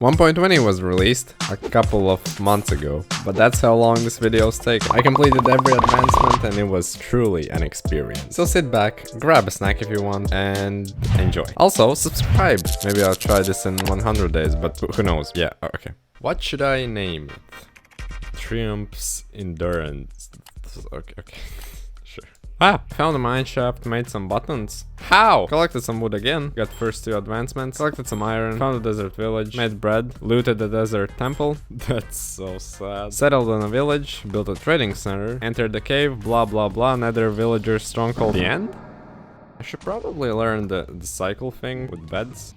1.20 was released a couple of months ago, but that's how long this video's taken. I completed every advancement and it was truly an experience. So sit back, grab a snack if you want, and enjoy. Also, subscribe! Maybe I'll try this in 100 days, but who knows? Yeah, okay. What should I name it? Triumph's Endurance. Okay. Sure. Ah, found a mine shaft, made some buttons. How? Collected some wood again, got first 2 advancements, collected some iron, found a desert village, made bread, looted the desert temple. That's so sad. Settled in a village, built a trading center, entered the cave, blah blah blah, nether villager stronghold. The end? I should probably learn the cycle thing with beds.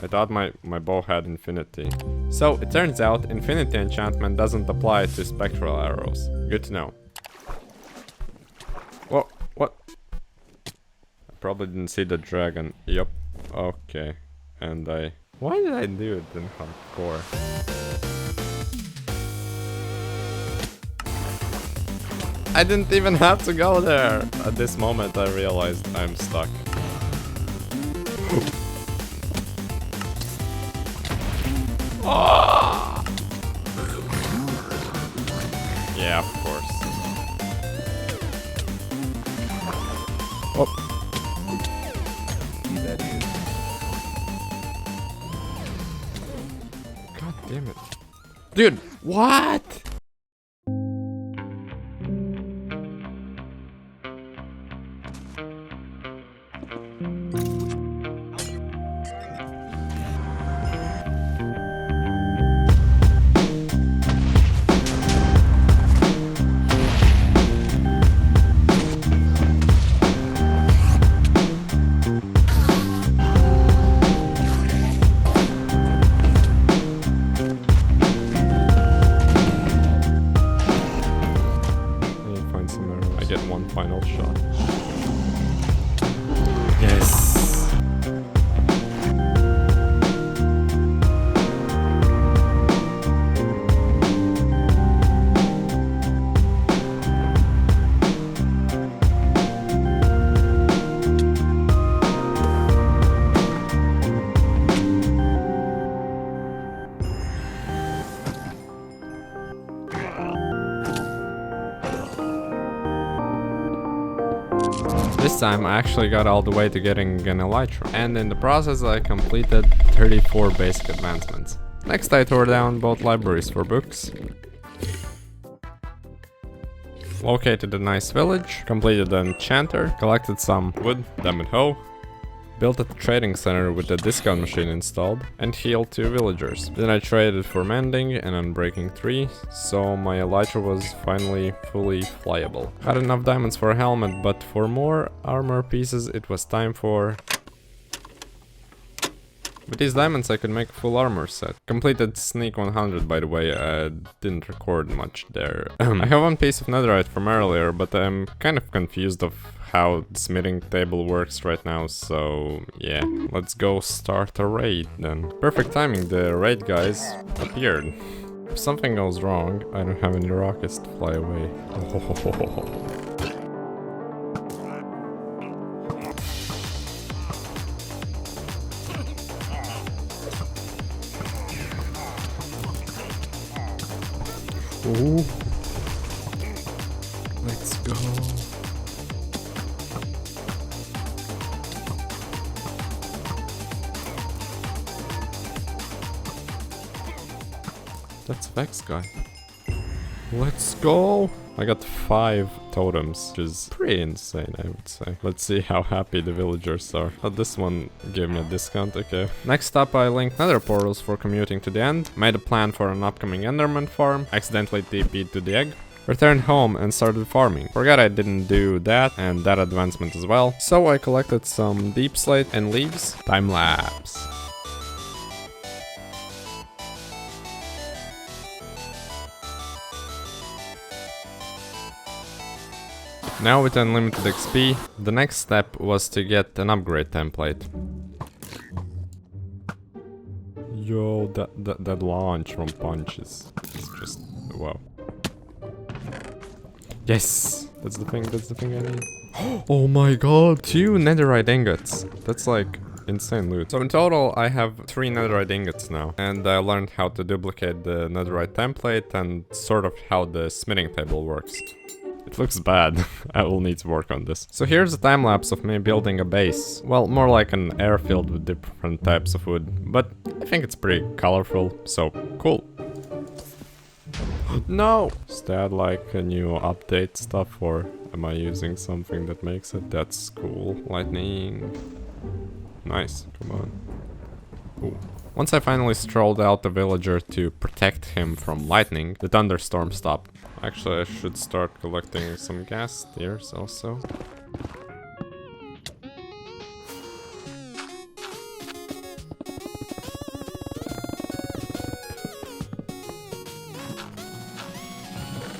I thought my bow had infinity. So, it turns out infinity enchantment doesn't apply to spectral arrows. Good to know. Whoa, what? I probably didn't see the dragon. Yup. Okay. And why did I do it in hardcore? I didn't even have to go there! At this moment I realized I'm stuck. Oh! Yeah, of course. Oh. That is. God damn it. Dude, what? One final shot. Yes. This time I actually got all the way to getting an Elytra, and in the process I completed 34 basic advancements. Next I tore down both libraries for books, located a nice village, completed an enchanter, collected some wood, diamond hoe, built a trading center with a discount machine installed, and healed 2 villagers. Then I traded for mending and unbreaking 3, so my Elytra was finally fully flyable. Had enough diamonds for a helmet, but for more armor pieces it was time for... With these diamonds I could make a full armor set. Completed sneak 100 by the way, I didn't record much there. I have one piece of netherite from earlier, but I'm kind of confused of how the smithing table works right now, so yeah. Let's go start a raid then. Perfect timing, the raid guys appeared. If something goes wrong, I don't have any rockets to fly away. Ooh. Let's go. That's Vex guy. Let's go! I got 5 totems, which is pretty insane, I would say. Let's see how happy the villagers are. Oh, this one gave me a discount, okay. Next up I linked nether portals for commuting to the end, made a plan for an upcoming enderman farm, accidentally TP'd to the egg, returned home and started farming. Forgot I didn't do that and that advancement as well, so I collected some deep slate and leaves. Time lapse. Now with unlimited XP, the next step was to get an upgrade template. Yo, that launch from punches is just wow. Yes, that's the thing I need. Oh my god, 2 netherite ingots. That's like insane loot. So in total, I have 3 netherite ingots now. And I learned how to duplicate the netherite template and sort of how the smithing table works. It looks bad. I will need to work on this. So here's a time lapse of me building a base. Well, more like an airfield with different types of wood. But I think it's pretty colorful, so cool. No! Is that like a new update stuff, or am I using something that makes it? That's cool. Lightning. Nice, come on. Ooh. Once I finally strolled out the villager to protect him from lightning, the thunderstorm stopped. Actually, I should start collecting some gas steers also.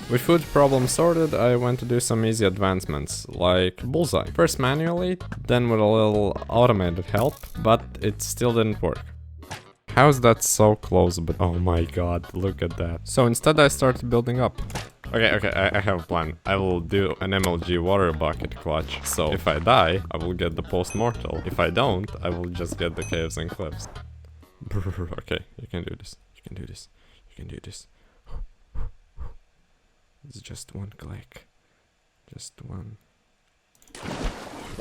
With food problem sorted, I went to do some easy advancements, like bullseye. First manually, then with a little automated help, but it still didn't work. How is that so close? But oh my god, look at that. So instead I started building up. Okay, I have a plan. I will do an MLG water bucket clutch. So if I die, I will get the post-mortal. If I don't, I will just get the caves and cliffs. Okay, you can do this. You can do this. You can do this. It's just one click. Just one.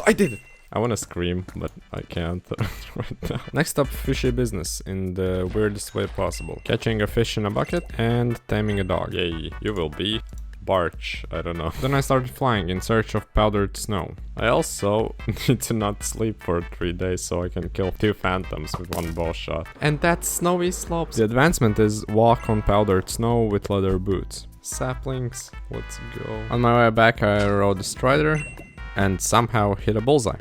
I did it! I wanna scream, but I can't right now. Next up, fishy business in the weirdest way possible. Catching a fish in a bucket and taming a dog. Yay, you will be barch, I don't know. Then I started flying in search of powdered snow. I also need to not sleep for 3 days so I can kill 2 phantoms with 1 bow shot. And that's snowy slopes. The advancement is walk on powdered snow with leather boots. Saplings, let's go. On my way back I rode a strider and somehow hit a bullseye.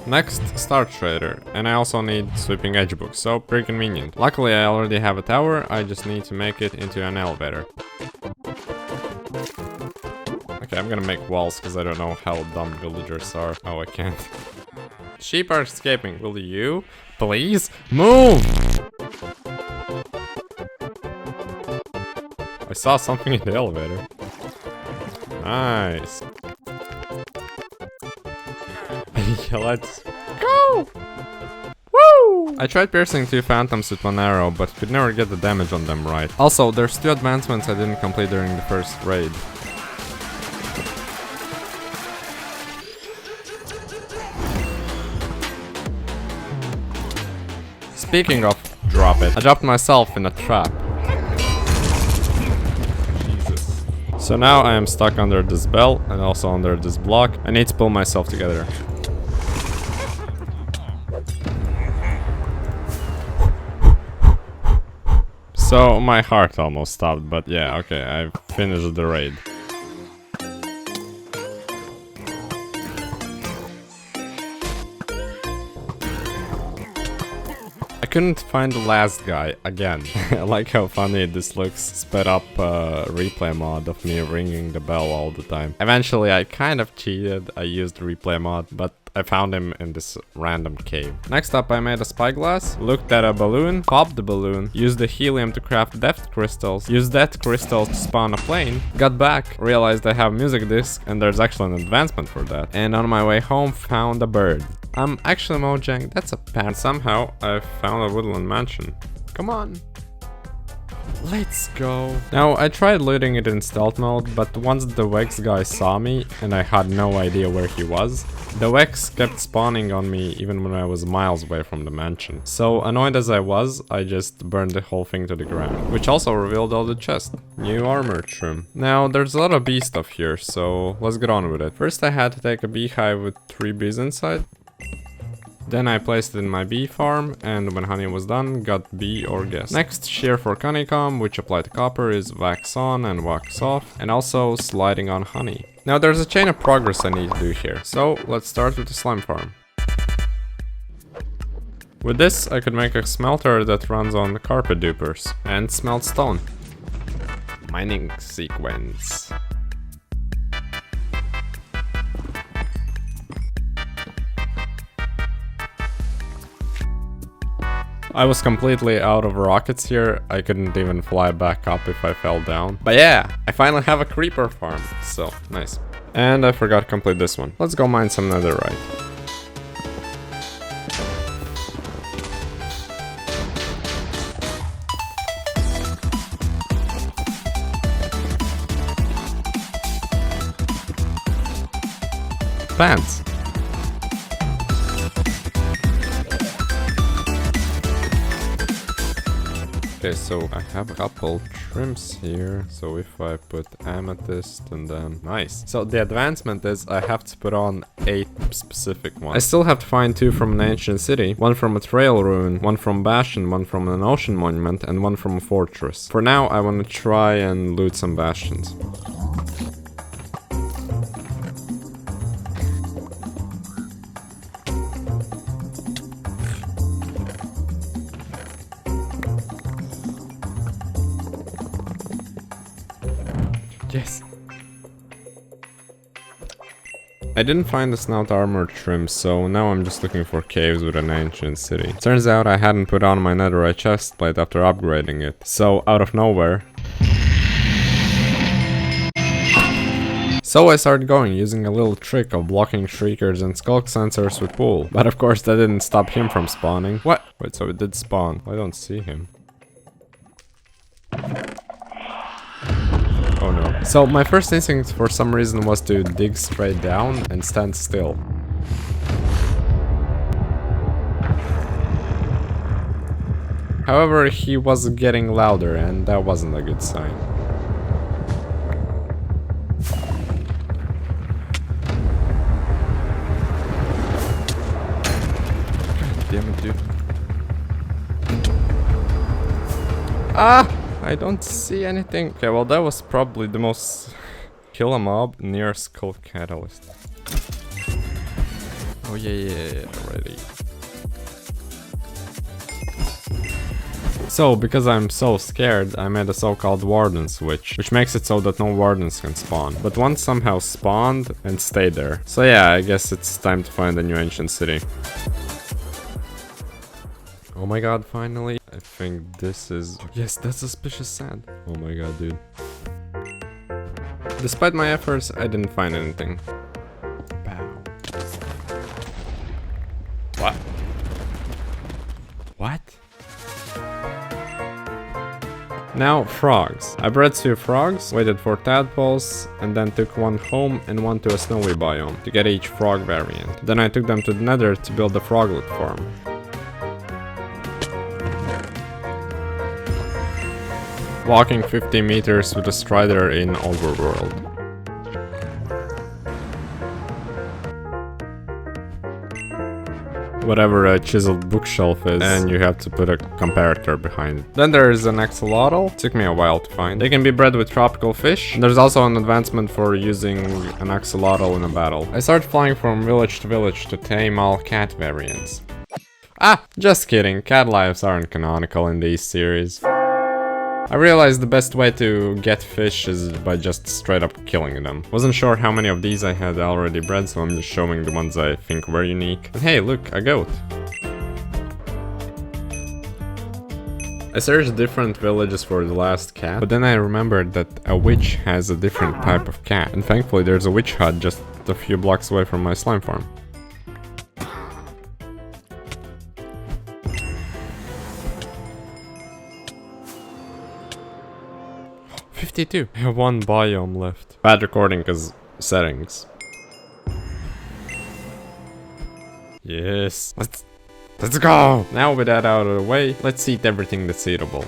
Next, Star Trader, and I also need sweeping edge books, so pretty convenient. Luckily I already have a tower, I just need to make it into an elevator. Okay, I'm gonna make walls because I don't know how dumb villagers are. Oh, I can't. Sheep are escaping, will you please move? I saw something in the elevator. Nice. Yeah, let's go! Woo! I tried piercing 2 phantoms with 1 arrow, but could never get the damage on them right. Also, there's 2 advancements I didn't complete during the first raid. Speaking of drop it, I dropped myself in a trap. Jesus. So now I am stuck under this bell and also under this block. I need to pull myself together. So my heart almost stopped, but yeah, okay, I finished the raid. I couldn't find the last guy again. I like how funny this looks. Sped up replay mod of me ringing the bell all the time. Eventually I kind of cheated, I used replay mod, but I found him in this random cave. Next up I made a spyglass, looked at a balloon, popped the balloon, used the helium to craft depth crystals, used that crystals to spawn a plane, got back, realized I have music disc and there's actually an advancement for that, and on my way home found a bird. I'm actually Mojang, that's a pet. Somehow I found a woodland mansion. Come on. Let's go. Now, I tried looting it in stealth mode, but once the Vex guy saw me, and I had no idea where he was, the Vex kept spawning on me even when I was miles away from the mansion. So, annoyed as I was, I just burned the whole thing to the ground, which also revealed all the chests. New armor trim. Now, there's a lot of bee stuff here, so let's get on with it. First, I had to take a beehive with 3 bees inside. Then I placed it in my bee farm, and when honey was done, got bee or guest. Next, shear for honeycomb, which applied to copper, is wax on and wax off, and also sliding on honey. Now there's a chain of progress I need to do here, so let's start with the slime farm. With this, I could make a smelter that runs on carpet dupers, and smelt stone. Mining sequence. I was completely out of rockets here, I couldn't even fly back up if I fell down. But yeah, I finally have a creeper farm, so nice. And I forgot to complete this one. Let's go mine some netherite. pants. Okay, so I have a couple trims here. So if I put amethyst and then nice. So the advancement is I have to put on 8 specific ones. I still have to find 2 from an ancient city, 1 from a trail ruin, 1 from bastion, 1 from an ocean monument, and 1 from a fortress. For now, I want to try and loot some bastions. Yes. I didn't find the snout armor trim, so now I'm just looking for caves with an ancient city. Turns out I hadn't put on my netherite chestplate after upgrading it, so out of nowhere. So I started going, using a little trick of blocking shriekers and skulk sensors with wool. But of course that didn't stop him from spawning. What? Wait, so it did spawn. I don't see him. Oh no. So my first instinct for some reason was to dig straight down and stand still. However, he was getting louder and that wasn't a good sign. God damn it, dude. Ah! I don't see anything. Okay, well that was probably the most kill a mob near skull catalyst. Oh yeah, already. So, because I'm so scared, I made a so-called warden switch, which makes it so that no wardens can spawn. But one somehow spawned and stayed there. So yeah, I guess it's time to find a new ancient city. Oh my god, finally. I think this is... Yes, that's suspicious sand. Oh my god, dude. Despite my efforts, I didn't find anything. Bow. What? What? Now, frogs. I bred 2 frogs, waited for tadpoles, and then took 1 home and 1 to a snowy biome to get each frog variant. Then I took them to the nether to build a froglet farm. Walking 50 meters with a strider in overworld. Whatever a chiseled bookshelf is, and you have to put a comparator behind it. Then there is an axolotl, took me a while to find. They can be bred with tropical fish. And there's also an advancement for using an axolotl in a battle. I started flying from village to village to tame all cat variants. Ah, just kidding, cat lives aren't canonical in these series. I realized the best way to get fish is by just straight up killing them. Wasn't sure how many of these I had already bred, so I'm just showing the ones I think were unique. And hey, look, a goat. I searched different villages for the last cat, but then I remembered that a witch has a different type of cat. And thankfully there's a witch hut just a few blocks away from my slime farm. 52. I have 1 biome left. Bad recording cause settings. Yes. Let's go! Now with that out of the way, let's eat everything that's eatable.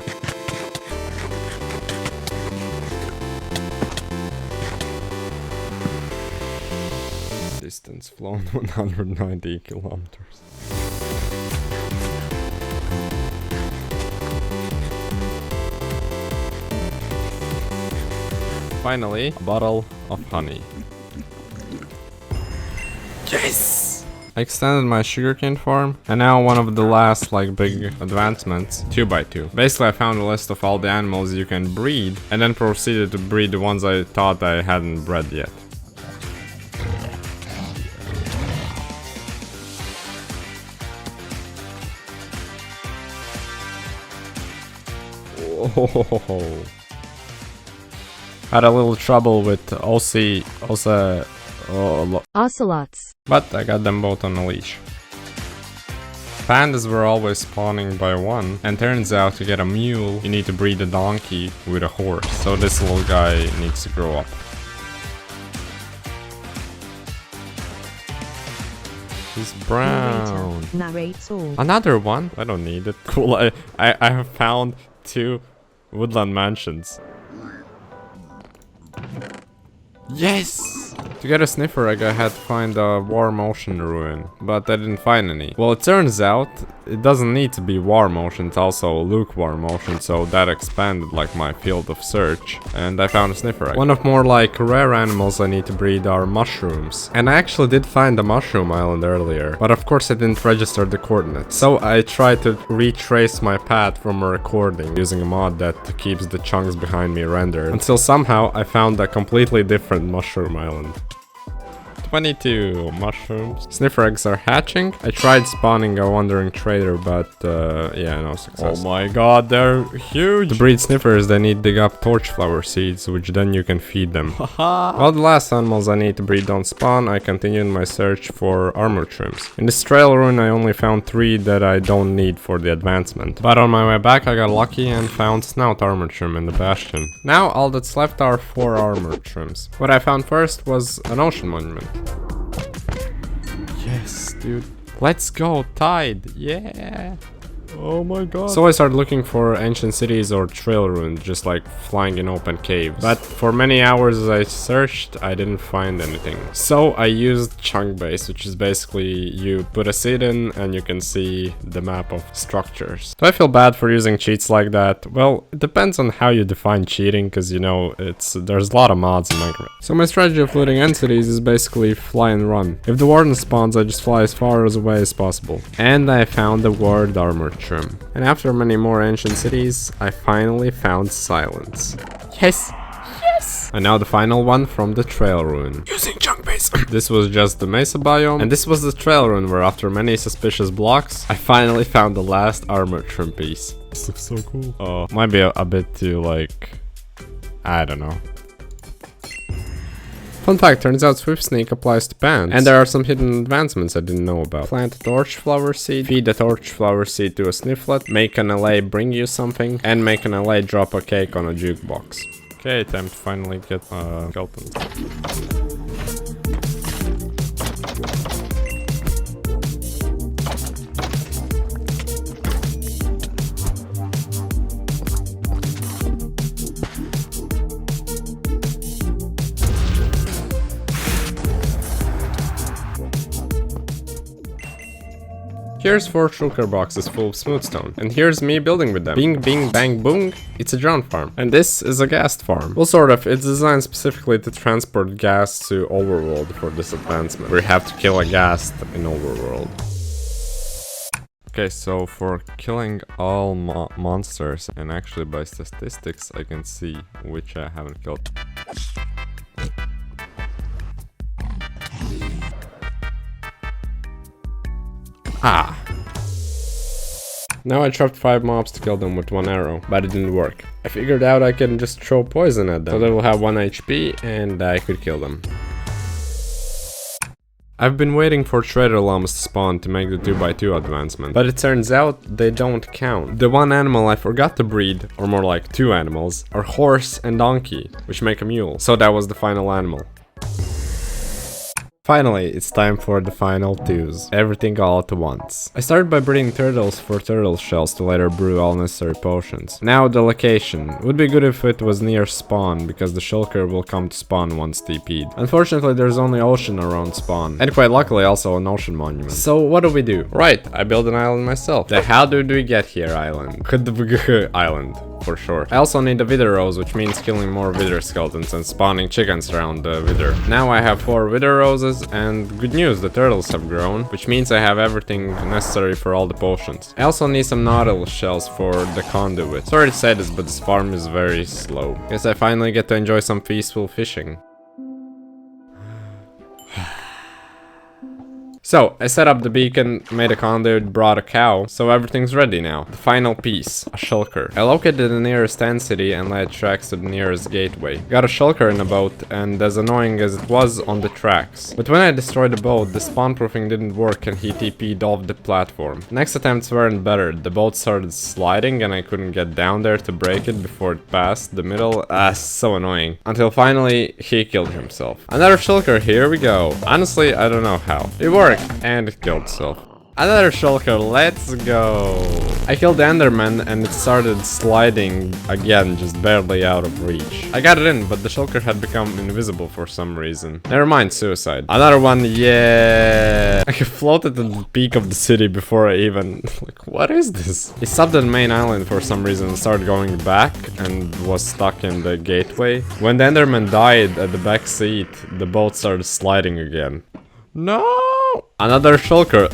Distance flown 190 kilometers. Finally, a bottle of honey. Yes! I extended my sugarcane farm, and now one of the last big advancements, 2x2. Basically I found a list of all the animals you can breed, and then proceeded to breed the ones I thought I hadn't bred yet. Oh. Had a little trouble with ocelots, but I got them both on a leash. Pandas were always spawning by 1, and turns out to get a mule, you need to breed a donkey with a horse, so this little guy needs to grow up. brown. Narrates all. Another one? I don't need it. Cool, I have found 2 woodland mansions. Yes! To get a sniffer egg I had to find a warm ocean ruin, but I didn't find any. Well, it turns out it doesn't need to be warm ocean, it's also lukewarm ocean, so that expanded like my field of search, and I found a sniffer egg. One of more like rare animals I need to breed are mushrooms. And I actually did find a mushroom island earlier, but of course I didn't register the coordinates. So I tried to retrace my path from a recording using a mod that keeps the chunks behind me rendered, until somehow I found a completely different mushroom island. 22 mushrooms. Sniffer eggs are hatching. I tried spawning a wandering trader, but yeah, no success. Oh my god, they're huge! To breed sniffers, they need to dig up torchflower seeds, which then you can feed them. While the last animals I need to breed don't spawn, I continued my search for armor trims. In this trail rune, I only found 3 that I don't need for the advancement. But on my way back, I got lucky and found snout armor trim in the bastion. Now all that's left are 4 armor trims. What I found first was an ocean monument. Yes, dude. Let's go, Tide. Yeah. Oh my god. So I started looking for ancient cities or trail ruins, just like flying in open caves. But for many hours as I searched, I didn't find anything. So I used chunk base, which is basically you put a seed in and you can see the map of structures. Do I feel bad for using cheats like that? Well, it depends on how you define cheating, because you know, there's a lot of mods in Minecraft. So my strategy of looting end cities is basically fly and run. If the warden spawns, I just fly as far away as possible. And I found the ward armor trim. And after many more ancient cities, I finally found silence. Yes! Yes! And now the final one from the trail ruin. Using chunk base. This was just the mesa biome, and this was the trail ruin where after many suspicious blocks, I finally found the last armor trim piece. This looks so cool. Oh, might be a bit too like, I don't know. Fun fact, turns out Swift Sneak applies to pants. And there are some hidden advancements I didn't know about. Plant a torchflower seed, feed the torchflower seed to a snifflet, make an LA bring you something, and make an LA drop a cake on a jukebox. Okay, time to finally get skeleton. Here's 4 shulker boxes full of smooth stone, and here's me building with them. Bing, bing, bang, boom, it's a drone farm. And this is a ghast farm. Well, sort of, it's designed specifically to transport gas to overworld for this advancement, where you have to kill a ghast in overworld. Okay, so for killing all monsters, and actually by statistics, I can see which I haven't killed. Ah! Now I trapped 5 mobs to kill them with 1 arrow, but it didn't work. I figured out I can just throw poison at them, so they will have 1 HP and I could kill them. I've been waiting for trader llamas to spawn to make the 2x2 advancement, but it turns out they don't count. The 1 animal I forgot to breed, or more like 2 animals, are horse and donkey, which make a mule, so that was the final animal. Finally, it's time for the final 2s. Everything all at once. I started by breeding turtles for turtle shells to later brew all necessary potions. Now the location. Would be good if it was near spawn, because the shulker will come to spawn once TP'd. Unfortunately, there's only ocean around spawn. And quite luckily also an ocean monument. So what do we do? Right, I build an island myself. The how did we get here island? Island. For sure. I also need a wither rose, which means killing more wither skeletons and spawning chickens around the wither. Now I have 4 wither roses, and good news, the turtles have grown, which means I have everything necessary for all the potions. I also need some nautilus shells for the conduit. Sorry to say this, but this farm is very slow. Guess I finally get to enjoy some peaceful fishing. So, I set up the beacon, made a conduit, brought a cow, so everything's ready now. The final piece, a shulker. I located the nearest end city and laid tracks to the nearest gateway. Got a shulker in a boat, and as annoying as it was on the tracks. But when I destroyed the boat, the spawn proofing didn't work and he TP'd off the platform. Next attempts weren't better, the boat started sliding and I couldn't get down there to break it before it passed the middle. So annoying. Until finally, he killed himself. Another shulker, here we go. Honestly, I don't know how. It worked. back, and it killed itself. Another shulker, let's go! I killed the Enderman and it started sliding again, just barely out of reach. I got it in, but the shulker had become invisible for some reason. Never mind, suicide. Another one, yeah! I floated to the peak of the city before I even... like, what is this? He stopped at the main island for some reason and started going back and was stuck in the gateway. When the Enderman died at the back seat, the boat started sliding again. No! Another shulker.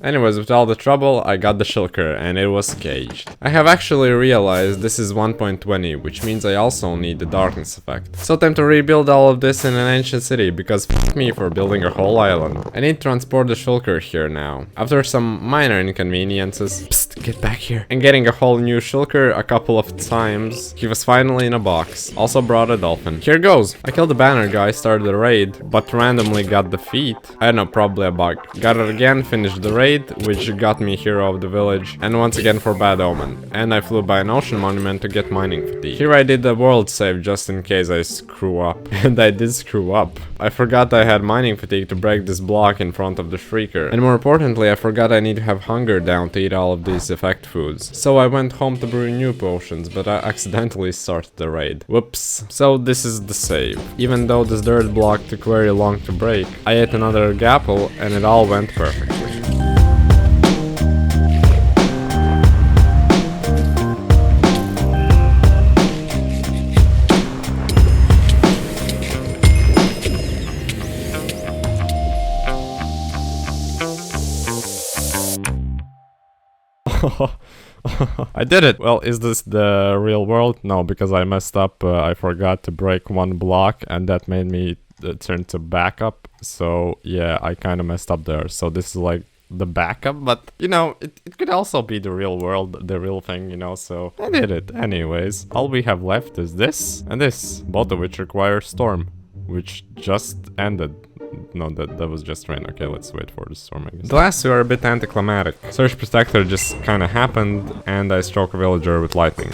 Anyways, with all the trouble, I got the shulker and it was caged. I have actually realized this is 1.20, which means I also need the darkness effect. So time to rebuild all of this in an ancient city, because f me for building a whole island. I need to transport the shulker here now. After some minor inconveniences, psst, get back here, and getting a whole new shulker a couple of times, he was finally in a box. Also brought a dolphin. Here goes. I killed the banner guy, started the raid, but randomly got defeat. I don't know, probably a bug. Got it again, finished the raid, which got me hero of the village, and once again for bad omen. And I flew by an ocean monument to get mining fatigue. Here I did a world save just in case I screw up. And I did screw up. I forgot I had mining fatigue to break this block in front of the shrieker. And more importantly, I forgot I need to have hunger down to eat all of these effect foods. So I went home to brew new potions, but I accidentally started the raid. Whoops. So this is the save. Even though this dirt block took very long to break, I ate another apple and it all went perfectly. I did it! Well, is this the real world? No, because I messed up. I forgot to break one block and that made me turn to backup. So yeah, I kind of messed up there. So this is like the backup, but you know, it could also be the real world, the real thing, you know, so I did it. Anyways, all we have left is this and this, both of which require storm, which just ended. No, that was just rain. Okay, let's wait for the storm, I guess. The last two are a bit anticlimactic. Surge Protector just kinda happened, and I struck a villager with lightning.